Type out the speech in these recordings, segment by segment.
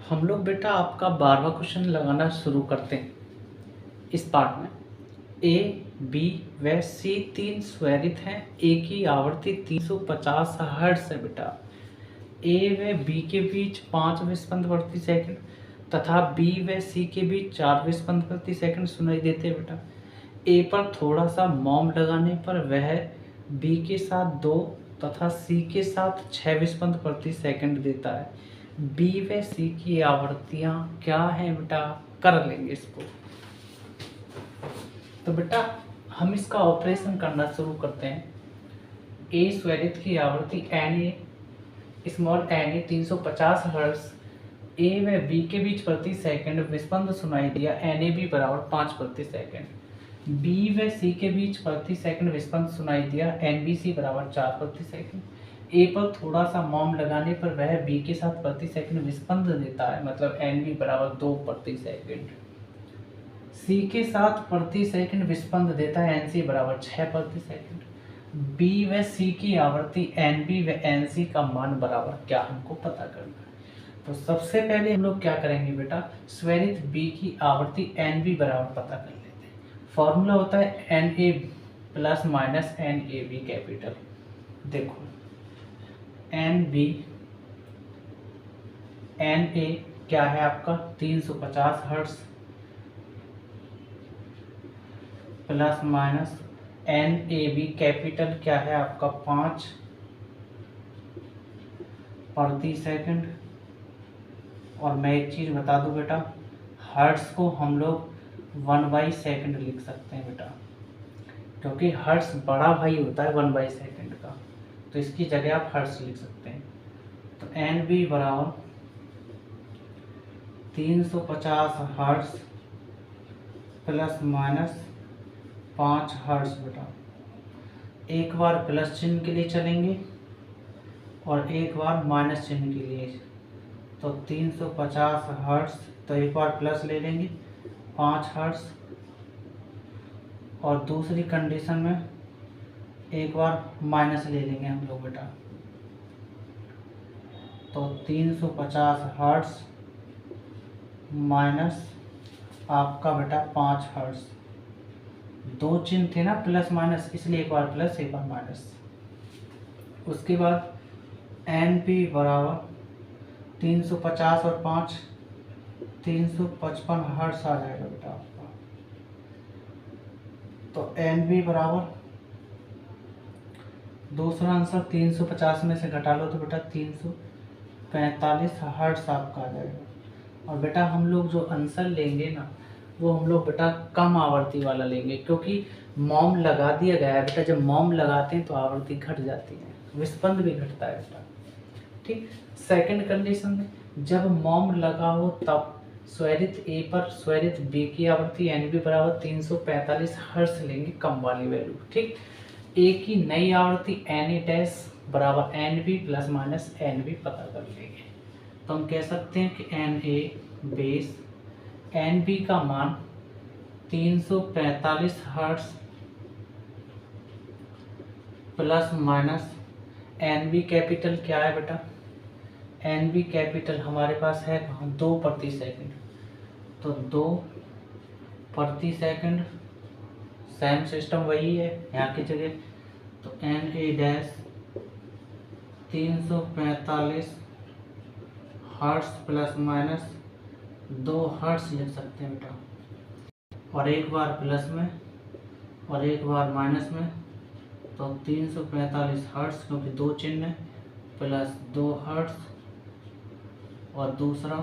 हम लोग बेटा आपका 12वां क्वेश्चन लगाना शुरू करते हैं। इस पार्ट में ए, बी व सी तीन स्वरित हैं। ए की आवृत्ति 350 हर्ट्ज है बेटा। ए व बी के बीच 5 विस्पंद प्रति सेकंड तथा बी व सी के बीच 4 विस्पंद प्रति सेकंड सुनाई देते हैं बेटा। ए पर थोड़ा सा मॉम लगाने पर वह बी के साथ 2 तथा सी के साथ 6 विस्पंद प्रति सेकंड देता है। बी व सी की आवृत्तियां क्या हैं बेटा, कर लेंगे इसको। तो बेटा हम इसका ऑपरेशन करना शुरू करते हैं। ए स्वरित की आवृत्ति N A small N A 350 hertz A व बी के बीच प्रति सेकंड विस्पंद सुनाई दिया। एन ए बी बराबर 5 प्रति सेकंड। बी व सी के बीच प्रति सेकंड विस्पंद सुनाई दिया। एन बी सी बराबर 4 प्रति सेकंड। ए पर थोड़ा सा मॉम लगाने पर वह बी के साथ प्रति सेकंड विस्पंद देता है, मतलब एन बी बराबर 2 प्रति सेकंड। सी के साथ प्रति सेकंड विस्पंद देता है। एन सी बराबर 6 प्रति सेकंड। बी व सी की आवृत्ति एन बी व एन सी का मान बराबर क्या हमको पता करना है। तो सबसे पहले हम लोग क्या करेंगे बेटा, स्वरित बी की आवृत्ति एन बी बराबर पता कर लेते हैं। फॉर्मूला होता है N A plus minus N A B capital. देखो एन बी एन ए क्या है आपका 350 hertz plus minus N A B capital क्या है आपका 5 प्रति सेकंड। और मैं एक चीज़ बता दूं बेटा, हर्ट्ज को हम लोग 1/सेकंड लिख सकते हैं बेटा, क्योंकि हर्ट्ज बड़ा भाई होता है 1/सेकंड का, तो इसकी जगह आप हर्ट्ज लिख सकते हैं। तो एन बी बराबर 350 हर्ट्ज प्लस माइनस 5 हर्ट्ज बेटा। एक बार प्लस चिन्ह के लिए चलेंगे और एक बार माइनस चिन्ह के लिए। तो 350 हर्ट्ज, तो एक बार प्लस ले लेंगे 5 हर्ट्ज, और दूसरी कंडीशन में एक बार माइनस ले लेंगे हम लोग बेटा। तो 350 हर्ट्ज माइनस आपका बेटा 5 हर्ट्ज। दो चिन्ह थे ना प्लस माइनस, इसलिए एक बार प्लस एक बार माइनस। उसके बाद एन पी बराबर 350 और 5 355 हर्ट्ज आ जाएगा बेटा आपका। तो एन बी बराबर, दूसरा आंसर 350 में से घटा लो तो बेटा 345 हर्ट्ज आपका आ जाएगा। और बेटा हम लोग जो आंसर लेंगे ना, वो हम लोग बेटा कम आवृत्ति वाला लेंगे, क्योंकि मॉम लगा दिया गया है बेटा। जब मॉम लगाते हैं तो आवृत्ति घट जाती है, विस्पंद भी घटता है बेटा। ठीक, सेकंड कंडीशन में जब मॉम लगा हो तब स्वरित ए पर स्वरित बी की आवृत्ति एन बी बराबर 345 हर्ट्ज लेंगे, कम वाली वैल्यू। ठीक, ए की नई आवृत्ति एन ए डैश बराबर N B plus minus N B पता कर लेंगे। तो हम कह सकते हैं कि N A base N B का मान 345 hertz plus minus N B capital क्या है बेटा, एन बी कैपिटल हमारे पास है 2 प्रति सेकंड। तो 2 प्रति सेकंड, सेम सिस्टम वही है यहाँ की जगह। तो N A dash 345 hertz plus minus 2 hertz लिख सकते हैं बेटा, और एक बार प्लस में और एक बार माइनस में। तो 345 हर्ट्ज, क्योंकि 2 चिन्ह है, प्लस 2 हर्ट्ज, और दूसरा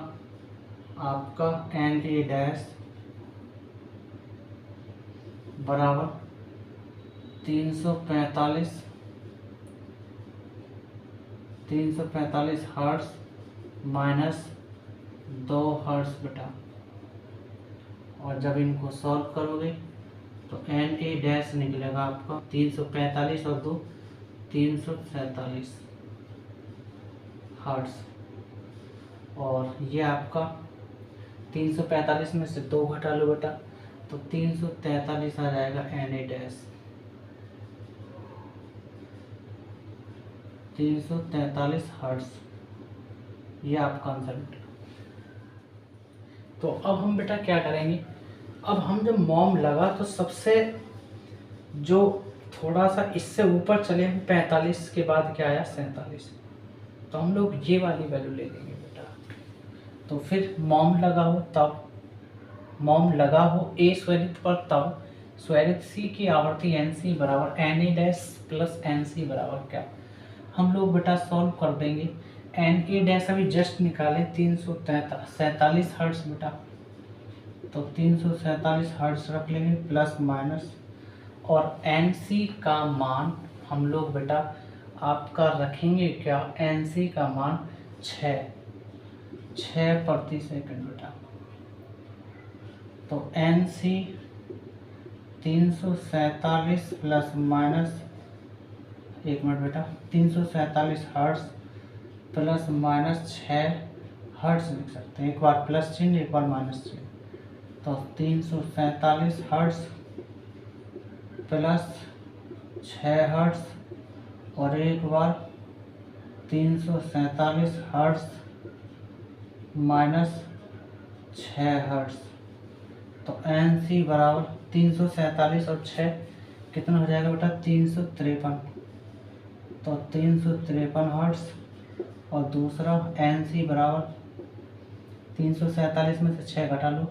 आपका एन ए डैश बराबर 345 हर्ट्ज माइनस 2 हर्ट्ज बेटा। और जब इनको सॉल्व करोगे तो एन ए डैश निकलेगा आपका 345 और 2 347 हर्ट्ज। और ये आपका 345 में से 2 घटा लो बेटा, तो 343 आ जाएगा एन ए डैश। 343 हर्ट्ज, ये आपका आंसर बेटा। तो अब हम बेटा क्या करेंगे, अब हम जब मॉम लगा तो सबसे जो थोड़ा सा इससे ऊपर चले हम 45 के बाद क्या आया 47, तो हम लोग ये वाली वैल्यू ले लेंगे बेटा। तो फिर मॉम लगा हो तब, मॉम लगा हो ए स्वरित पर तब स्वरित सी की आवर्ती एन सी बराबर N A dash plus N C बराबर क्या, हम लोग बेटा सॉल्व कर देंगे। एन ए डैश अभी जस्ट निकाले 347 हर्ट्ज बेटा, तो 347 हर्ट्ज रख लेंगे प्लस माइनस, और एन सी का मान हम लोग बेटा आपका रखेंगे क्या, एन सी का मान 6 प्रति सेकंड बेटा। तो एन सी 347 प्लस माइनस, एक मिनट बेटा, 347 हर्ट्ज प्लस माइनस 6 हर्ट्ज लिख सकते हैं, एक बार प्लस चिन्ह एक बार माइनस चिन्ह, तो 347 हर्ट्ज प्लस 6 हर्ट्ज और एक बार 347 हर्ट्ज माइनस 6 हर्ट्ज, तो एन सी बराबर 347 और 6 कितना हो जाएगा बेटा 353, तो 353 हर्ट्ज, और दूसरा एन सी बराबर 347 में से 6 घटा लो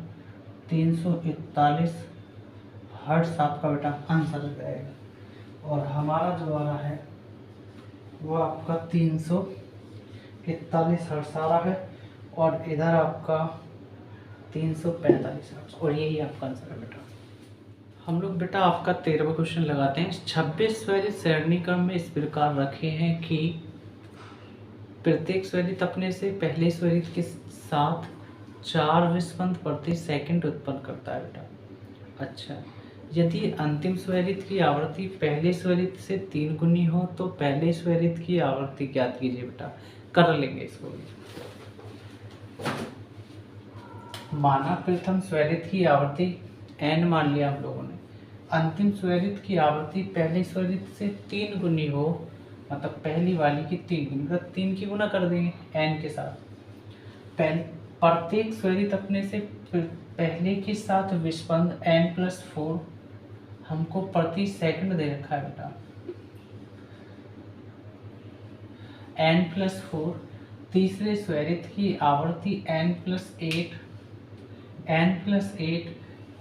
341 हर्ट्ज आपका बेटा आंसर हो जाएगा। और हमारा जो आ रहा है वो आपका 341 हर्ट्ज आ रहा है, और इधर आपका 345 हर्ट्ज, और यही आपका आंसर है बेटा। हम लोग बेटा आपका 13वां क्वेश्चन लगाते हैं। 26 स्वरित सरणी क्रम में इस प्रकार रखे हैं कि प्रत्येक स्वरित अपने से पहले स्वरित के साथ 4 विस्पंद प्रति सेकंड उत्पन्न करता है बेटा। अच्छा, यदि अंतिम स्वरित की आवृत्ति पहले स्वरित से 3 गुनी हो तो पहले स्वरित की आवृत्ति ज्ञात कीजिए बेटा। कर लेंगे इसको भी। माना प्रथम स्वरित की आवृत्ति n मान लिया हम लोगों ने, अंतिम स्वरित की आवृत्ति पहले स्वरित से 3 गुनी हो, मतलब पहली वाली की 3 गुनी, मतलब 3 की गुना कर देंगे n के साथ। प्रत्येक स्वरित अपने से पहले के साथ विस्पंद n+4 हमको प्रति सेकंड दे रखा है बेटा। n+4 तीसरे स्वरित की आवृत्ति n+8, n+8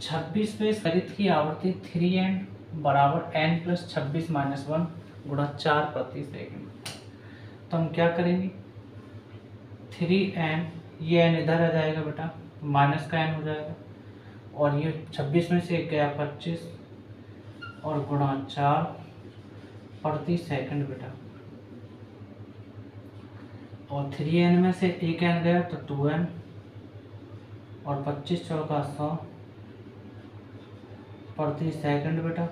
26वें स्वरित की आवृत्ति 3n बराबर n+26-1 गुणा 4 प्रति सेकंड। तो हम क्या करेंगे, 3n, ये n इधर आ जाएगा बेटा, माइनस का n हो जाएगा, और ये 26 में से एक गया 25 और गुणा 4 प्रति सेकंड बेटा, और 3n में से एक n गया तो 2n, और 25 चौका 100 प्रति सेकंड बेटा।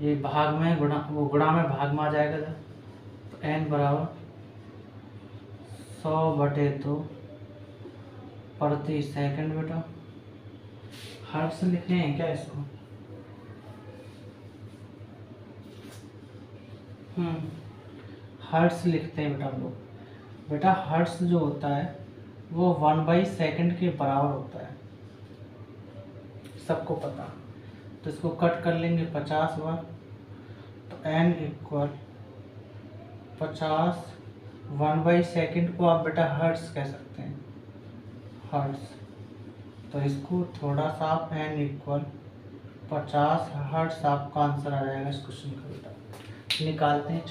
ये भाग में गुणा, वो गुणा में भाग में आ जाएगा, तो n बराबर 100/2 प्रति सेकंड बेटा। हर्ट्ज लिखने हैं क्या इसको? हर्ट्ज लिखते हैं बेटा हम लोग। बेटा हर्ट्ज जो होता है वो 1/सेकंड के बराबर होता है, सबको पता। तो इसको कट कर लेंगे 50 बार, तो n इक्वल 50, 1/सेकंड को आप बेटा हर्ट्ज कह सकते हैं, हर्ट्ज। तो इसको थोड़ा सा आप n इक्वल 50 हर्ट्ज आपका आंसर आ जाएगा इस क्वेश्चन का बेटा। निकालते हैं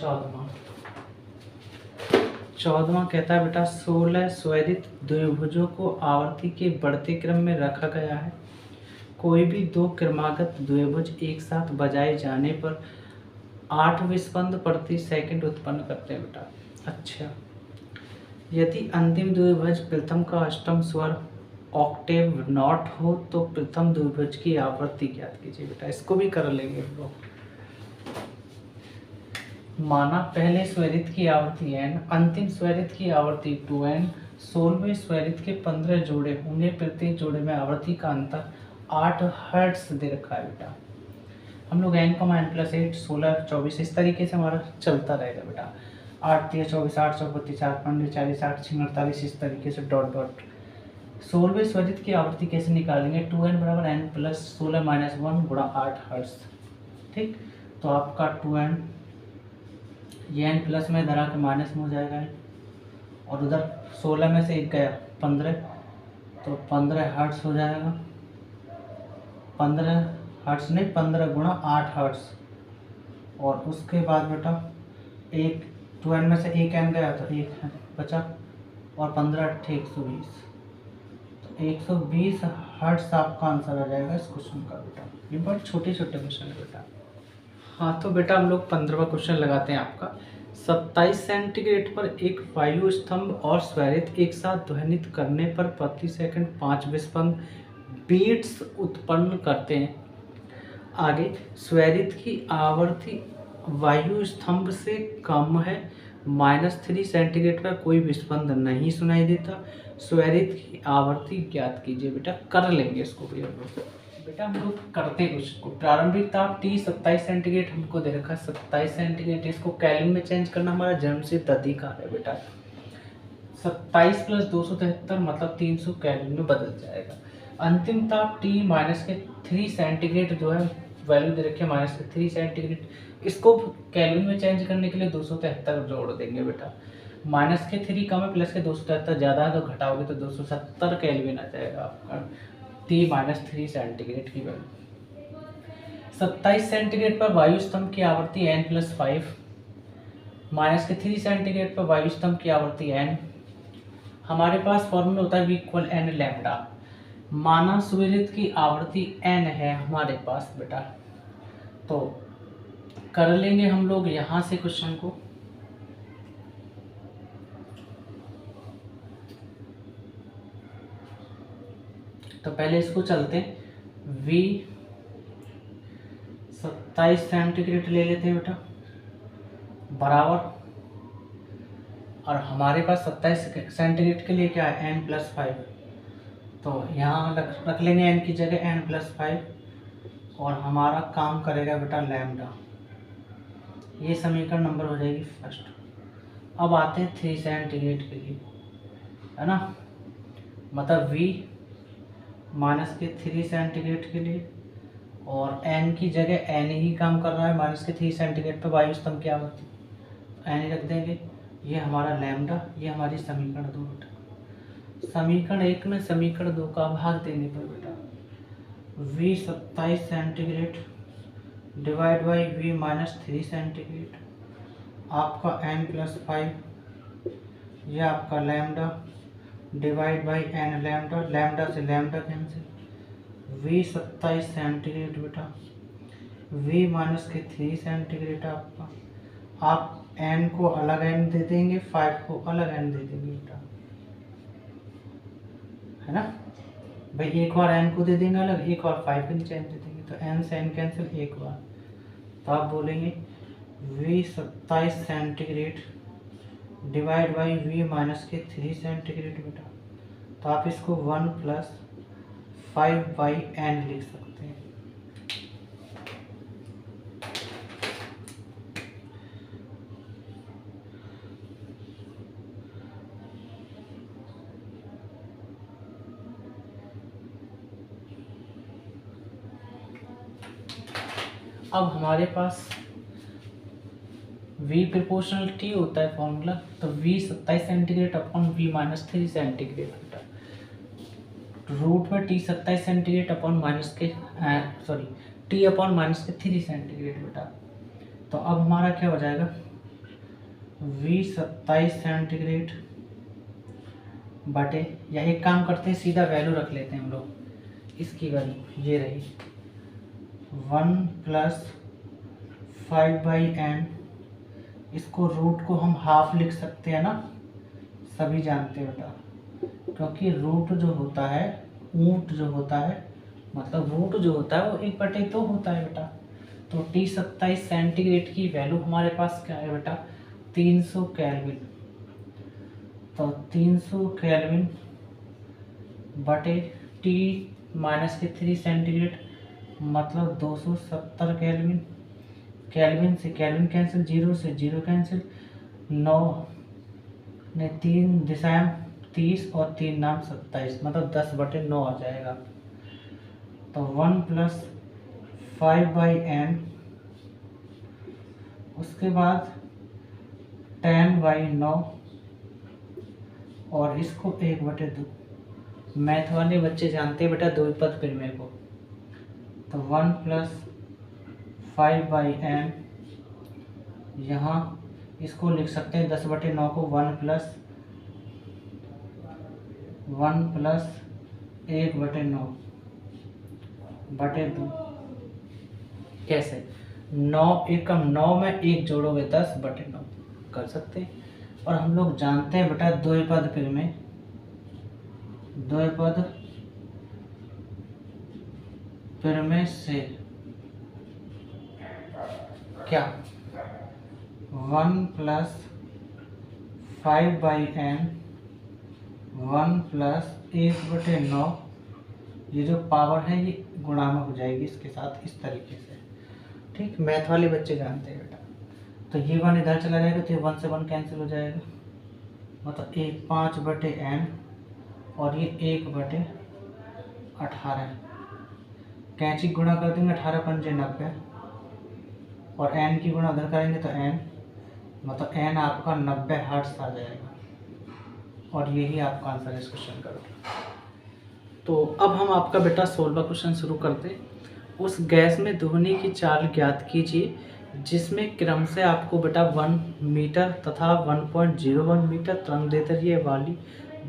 14वां कहता है बेटा 16 स्वरित द्विभुजों को आवर्ती के बढ़ते क्रम में रखा गया है। कोई भी 2 क्रमागत द्विभुज एक साथ बजाए जाने पर 8 विस्पंद प्रति सेकंड उत्पन्न करते हैं बेटा। अच्छा, यदि अंतिम द्विभुज प्रथम का अष्टम स्वर ऑक्टेव नॉट हो तो प्रथम द्विभुज की आवृत्ति ज्ञात कीजिए बेटा। इसको भी कर लेंगे हम लोग। माना पहले स्वरित की आवृत्ति n, अंतिम स्वरित की आवृत्ति 2n, 16वें स्वरित के 15 जोड़े होंगे, प्रत्येक जोड़े में आवृत्ति का अंतर 8 हर्ट्ज दे रखा है बेटा। हम लोग n, n+8, 16, 24 इस तरीके से हमारा चलता रहेगा बेटा। 8 3 24, 8 चौक 32, 4 5 40, 8 6 48 इस तरीके से डॉट डॉट 16वें स्वरित की आवृत्ति कैसे निकालेंगे? 2n बराबर n प्लस 16 माइनस 1 गुणा 8 हर्ट्ज। ठीक, तो आपका 2n, ये n प्लस में इधर आके माइनस में हो जाएगा, और उधर 16 में से 1 गया 15, तो 15 हर्ट्ज हो जाएगा। 15 हर्ट्ज नहीं, 15 गुणा 8 हर्ट्ज। और उसके बाद बेटा एक 2n में से 1 n गया तो 1 बचा, और 15 अट्ठे 120, तो 120 हर्ट्ज आपका आंसर आ जाएगा इस क्वेश्चन का बेटा। ये बहुत छोटे छोटे क्वेश्चन है बेटा। हाँ, तो बेटा हम लोग 15वां क्वेश्चन लगाते हैं आपका। 27 सेंटीग्रेड पर एक वायु स्तंभ और स्वरित एक साथ ध्वनित करने पर प्रति सेकंड 5 विस्पंद बीट्स उत्पन्न करते हैं। आगे स्वरित की आवृत्ति वायु स्तंभ से कम है, -3 सेंटीग्रेड पर कोई विस्पंद नहीं सुनाई देता। स्वरित की आवृत्ति ज्ञात कीजिए। बेटा कर लेंगे इसको भी हम लोग। बेटा हम लोग करते हैं उसको। प्रारंभिक ताप T 27 सेंटीग्रेड हमको दे रखा है, 27 सेंटीग्रेड। इसको केल्विन में चेंज करना हमारा जन्मसिद्ध अधिकार है बेटा। 27 प्लस 273 मतलब 300 केल्विन में बदल जाएगा। अंतिम ताप T -3 सेंटीग्रेड जो है वैल्यू दे रखी है -3 सेंटीग्रेड। इसको केल्विन में चेंज करने के लिए 273 जोड़ देंगे बेटा। -3 कम है, प्लस के 273 ज़्यादा है, तो घटाओगे तो 270 केल्विन आ जाएगा आपका T -3 सेंटीग्रेड की वैल्यू। 27 सेंटीग्रेड पर वायु स्तंभ की आवृत्ति n+5, -3 सेंटीग्रेड पर वायु स्तंभ की आवृत्ति n। हमारे पास फॉर्मूला होता है V = n लैम्डा। माना सुविदित की आवृत्ति n है हमारे पास बेटा, तो कर लेंगे हम लोग यहाँ से क्वेश्चन को। तो पहले इसको चलते हैं। V 27 सेंटीग्रेड ले लेते हैं बेटा, बराबर, और हमारे पास 27 सेंटीग्रेड के लिए क्या है n+5, तो यहाँ रख लेंगे n की जगह n+5, और हमारा काम करेगा बेटा लैम्डा। ये समीकरण नंबर हो जाएगी फर्स्ट। अब आते हैं 3 सेंटीग्रेड के लिए, है ना, मतलब V -3 सेंटीग्रेड के लिए, और n की जगह n ही काम कर रहा है। -3 सेंटीग्रेड पर वायु स्तंभ की आवृत्ति n ही रख देंगे। ये हमारा लैम्डा, ये हमारी समीकरण 2 बेटा। समीकरण 1 में समीकरण 2 का भाग देने पर बेटा V 27 centigrade divide by V -3 centigrade, आपका n+5, यह आपका lambda divide by n lambda, lambda से लैम्डा कैंसिल। V 27 सेंटीग्रेड बेटा, V -3 सेंटीग्रेड आपका, आप n को अलग n दे देंगे, 5 को अलग n दे देंगे बेटा, है ना भाई। एक बार n को दे देंगे अलग, एक बार 5 के नीचे n दे देंगे, तो n से n कैंसिल एक बार। तो आप बोलेंगे V 27 centigrade divide by V -3 centigrade बेटा, तो आप इसको 1 + 5/n लिख सकते हैं। अब हमारे पास V प्रोपोर्शनल T होता है फॉर्मूला, तो V 27 centigrade upon V -3 centigrade बेटा, रूट में T 27 centigrade upon T upon -3 centigrade बेटा। तो अब हमारा क्या हो जाएगा, V 27 सेंटीग्रेड बटे, या एक काम करते हैं सीधा वैल्यू रख लेते हैं हम लोग, इसकी वैल्यू ये रही 1 + 5/n। इसको रूट को हम हाफ लिख सकते हैं ना, सभी जानते हैं बेटा, क्योंकि रूट जो होता है, ऊंट जो होता है, मतलब रूट जो होता है वो 1/2 होता है बेटा। तो T 27 सेंटीग्रेड की वैल्यू हमारे पास क्या है बेटा, 300 केल्विन। तो 300 केल्विन बटे T -3 सेंटीग्रेड मतलब 270 केल्विन। केल्विन से केल्विन कैंसिल, 0 से 0 कैंसिल, 9 ने 3 दिशाएं 30 और 3 नाम 27, मतलब 10/9 आ जाएगा। तो 1 + 5/n, उसके बाद 10/9 और इसको 1/2। मैथ वाले बच्चे जानते हैं बेटा द्विपद प्रमेय को। तो 1 + 5/n, यहाँ इसको लिख सकते हैं 10/9 को 1 + 1/9/2। कैसे? 9 एकम 9 में 1 जोड़ोगे 10/9 कर सकते हैं। और हम लोग जानते हैं बेटा द्विपद प्रमेय, द्विपद प्रमेय से क्या 1 + 5/n 1 + 1/9, ये जो पावर है ये गुणा में हो जाएगी इसके साथ, इस तरीके से। ठीक, मैथ वाले बच्चे जानते हैं बेटा। तो ये 1 इधर चला जाएगा तो ये 1 से 1 कैंसिल हो जाएगा, मतलब 5/n और ये 1/18। कैंची गुणा कर देंगे 18 × 5 = 90 और n की गुणा उधर करेंगे तो n, मतलब n आपका 90 हर्ट्ज आ जाएगा। और यही आपका आंसर है इस क्वेश्चन का। तो अब हम आपका बेटा 16वां क्वेश्चन शुरू करते हैं। उस गैस में ध्वनि की चाल ज्ञात कीजिए जिसमें क्रम से आपको बेटा 1 मीटर तथा 1.01 मीटर तरंगदैर्ध्य वाली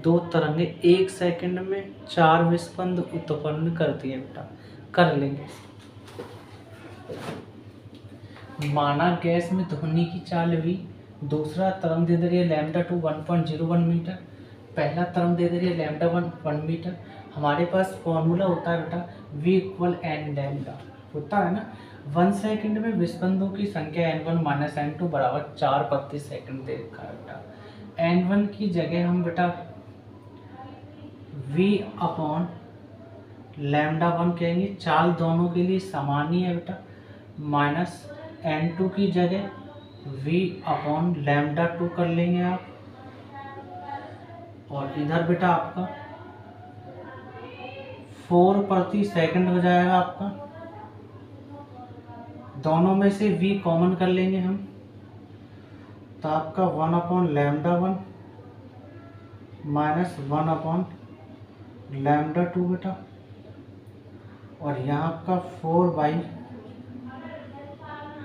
2 तरंगे 1 सेकंड में 4 विस्पंद उत्पन्न करती है बेटा। कर लेंगे। माना गैस में ध्वनि की चाल v, दूसरा तरंगदैर्ध्य λ2 1.01 मीटर, पहला तरंगदैर्ध्य λ1 1 मीटर। हमारे पास फॉर्मूला होता है बेटा v = n लैम्डा, होता है ना। 1 सेकंड में विस्पंदों की संख्या n1 - n2 = 4 प्रति सेकंड दे रखा है बेटा। n1 की जगह हम बेटा v/λ1 कहेंगे, चाल दोनों के लिए समान ही है बेटा। माइनस n2 की जगह v/λ2 कर लेंगे आप। और इधर बेटा आपका 4 प्रति सेकंड हो जाएगा आपका। दोनों में से v कॉमन कर लेंगे हम, तो आपका 1/λ1 माइनस 1/λ2 बेटा। और यहाँ आपका 4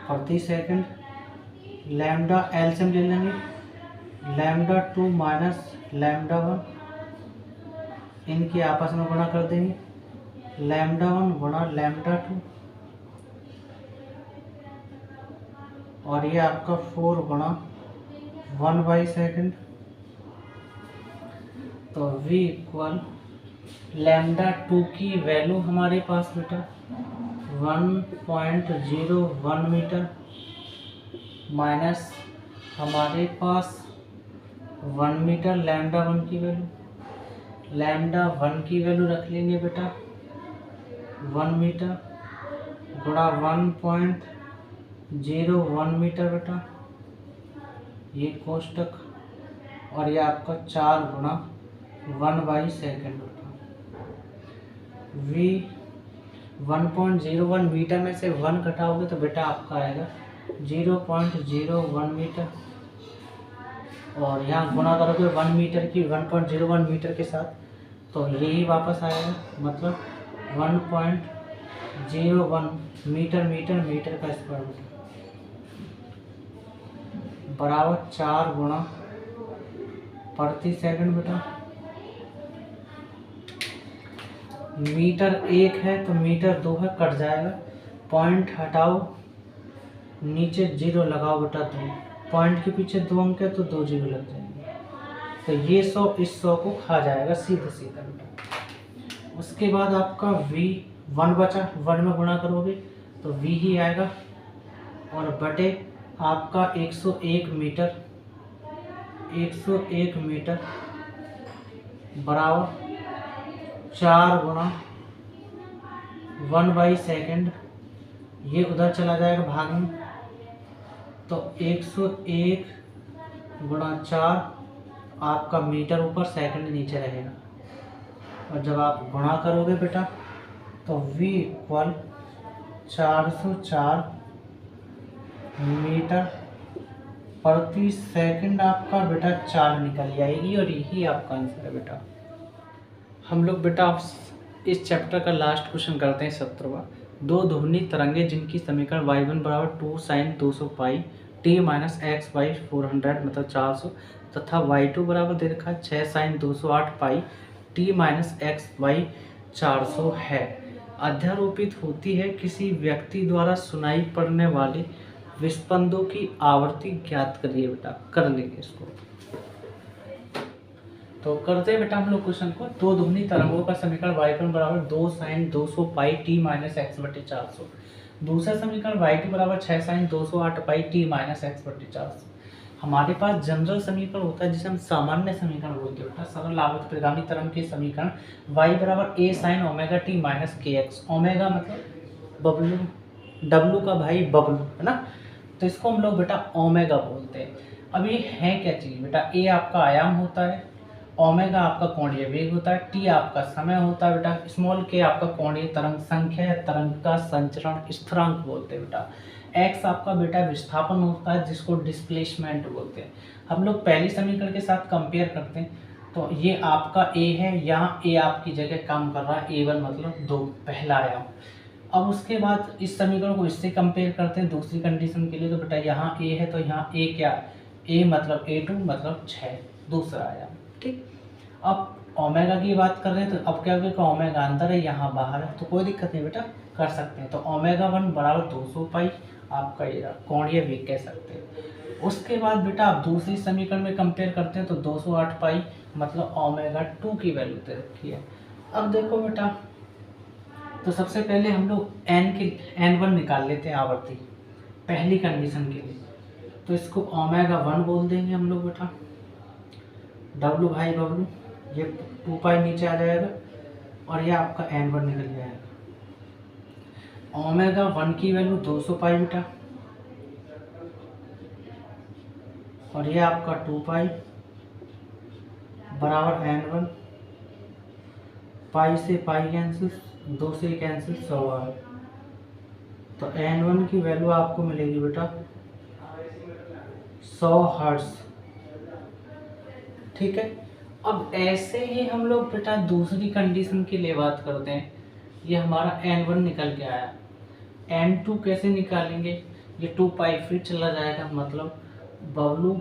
प्रति सेकंड, लैम्डा एलसीएम ले लेंगे, λ2 माइनस λ1, इनके आपस में गुणा कर देंगे, λ1 गुणा λ2, और ये आपका 4 गुणा 1/सेकंड। तो v = λ2 की वैल्यू हमारे पास बेटा 1.01 मीटर माइनस हमारे पास 1 मीटर λ1 की वैल्यू, λ1 की वैल्यू रख लेंगे बेटा 1 मीटर गुणा 1.01 मीटर बेटा, ये कोष्टक, और ये आपका 4 गुणा 1/सेकंड बेटा। v 1.01 मीटर में से 1 घटाओगे तो बेटा आपका आएगा 0.01 मीटर, और यहाँ गुणा करोगे 1 मीटर की 1.01 मीटर के साथ, तो यही वापस आएगा, मतलब 1.01 मीटर मीटर मीटर का स्क्वायर बराबर 4 गुणा प्रति सेकंड बेटा। मीटर 1 है तो मीटर 2 है, कट जाएगा, पॉइंट हटाओ, नीचे 0 लगाओ बेटा 2, पॉइंट के पीछे 2 अंक है तो 2 0 लग जाएंगे, तो ये 100 इस 100 को खा जाएगा सीधे सीधा बेटा। उसके बाद आपका v 1 बचा, 1 में गुणा करोगे तो v ही आएगा, और बटे आपका 101 मीटर, 101 मीटर बराबर 4 गुणा 1/सेकंड, ये उधर चला जाएगा भाग में, तो 101 गुणा 4 आपका मीटर ऊपर सेकंड नीचे रहेगा। और जब आप गुणा करोगे बेटा तो v इक्वल 404 मीटर प्रति सेकंड आपका बेटा 4 निकल आएगी और यही आपका आंसर है बेटा। हम लोग बेटा इस चैप्टर का लास्ट क्वेश्चन करते हैं 17वां। दो ध्वनि तरंगे जिनकी समीकरण y1 बराबर 2 sine 200 pi t minus X by 400 मतलब 400 तथा y2 बराबर दे रखा है 6 sine 208 pi t minus X by 400 है, अध्यारोपित होती है। किसी व्यक्ति द्वारा सुनाई पड़ने वाले विस्पंदों की आवृत्ति ज्ञात करिए बेटा। कर लेंगे इसको, तो करते हैं बेटा हम लोग क्वेश्चन को। दो ध्वनि तरंगों का समीकरण y1 बराबर 2 sine 200 pi t minus x बटे 400। दूसरा समीकरण y2 बराबर 6 sine 208 pi t minus x बटे 400। हमारे पास जनरल समीकरण होता है जिसे हम सामान्य समीकरण बोलते हैं बेटा। सरल आवर्त परिगामी तरंग के समीकरण y बराबर a sine omega t minus के एक्स। ओमेगा मतलब बबलू, डब्लू का भाई बबलू है ना, तो इसको हम लोग बेटा ओमेगा बोलते हैं। अब ये है क्या चीज़ बेटा, a आपका आयाम होता है, ओमेगा आपका कोणीय वेग होता है, टी आपका समय होता है बेटा, स्मॉल के आपका कोणीय तरंग संख्या है, तरंग का संचरण स्थिरांक बोलते हैं बेटा। एक्स आपका बेटा विस्थापन होता है जिसको डिस्प्लेसमेंट बोलते हैं। हम लोग पहली समीकरण के साथ कंपेयर करते हैं तो ये आपका ए है, यहाँ ए आपकी जगह काम कर रहा है, A1 मतलब 2 पहला आयाम। अब उसके बाद इस समीकरण को इससे कंपेयर करते हैं दूसरी कंडीशन के लिए, तो बेटा यहाँ ए है तो यहाँ ए क्या, ए मतलब A2 मतलब 6 दूसरा आयाम। ठीक, अब ओमेगा की बात कर रहे हैं तो अब क्या होगा, ओमेगा अंदर है यहाँ बाहर है तो कोई दिक्कत नहीं बेटा, कर सकते हैं। तो ओमेगा 1 बराबर 200 पाई आपका ये कोणीय वेग कह सकते हैं। उसके बाद बेटा आप दूसरी समीकरण में कंपेयर करते हैं तो 208 पाई मतलब ओमेगा 2 की वैल्यू दे रखी है। अब देखो बेटा, तो सबसे पहले हम लोग n1 निकाल लेते हैं आवर्ती पहली कंडीशन के लिए, तो इसको ओमेगा 1 बोल देंगे हम लोग बेटा। डब्लू भाई बब्लू, ये 2 पाई नीचे आ जाएगा और ये आपका n1 निकल जाएगा। ओमेगा 1 की वैल्यू 200 पाई बेटा और ये आपका 2 पाई बराबर n1, पाई से पाई कैंसिल, 2 से कैंसिल 100 आ, तो n1 की वैल्यू आपको मिलेगी बेटा 100 हर्ट्ज। ठीक है, अब ऐसे ही हम लोग बेटा दूसरी कंडीशन के लिए बात करते हैं। ये हमारा n1 निकल के आया, n2 कैसे निकालेंगे, ये 2 पाई फिर चला जाएगा मतलब बबलू,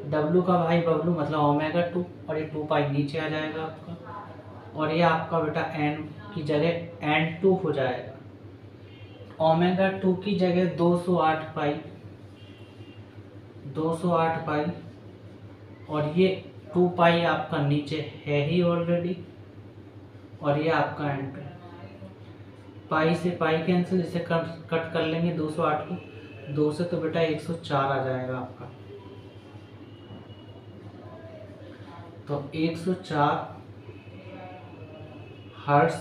डब्लू का भाई बबलू मतलब ओमेगा 2 और ये 2 पाई नीचे आ जाएगा आपका, और ये आपका बेटा n की जगह n2 हो जाएगा। ओमेगा 2 की जगह 208 पाई, 208 पाई और ये 2 पाई आपका नीचे है ही ऑलरेडी और ये आपका n2, पाई से पाई कैंसिल, इसे कट कर लेंगे 208 को 2 से, तो बेटा 104 आ जाएगा आपका। तो 104 हर्ट्ज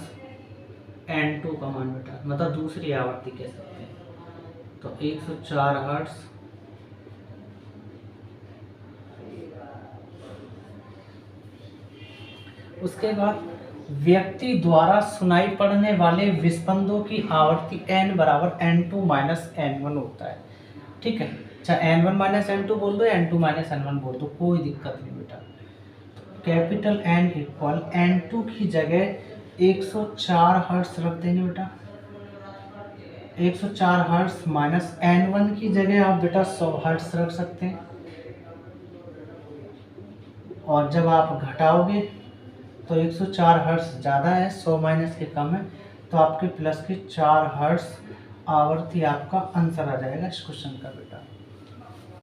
n2 का मान बेटा, मतलब दूसरी आवृत्ति कह सकते हैं। तो 104 हर्ट्ज उसके बाद व्यक्ति द्वारा सुनाई पड़ने वाले विस्पंदों की आवृत्ति n बराबर n2 माइनस n1 होता है। ठीक है, अच्छा n1 माइनस n2 बोल दो, n2 माइनस n1 बोल दो, कोई दिक्कत नहीं बेटा। कैपिटल N इक्वल n2 की जगह 104 हर्ट्ज रख देंगे बेटा, 104 हर्ट्ज माइनस n1 की जगह आप बेटा 100 हर्ट्ज रख सकते हैं, और जब आप घटाओगे तो 104 हर्ट्ज ज़्यादा है, 100 माइनस के कम है, तो आपके प्लस के 4 हर्ट्ज आवर्ती आपका आंसर आ जाएगा इस क्वेश्चन का बेटा।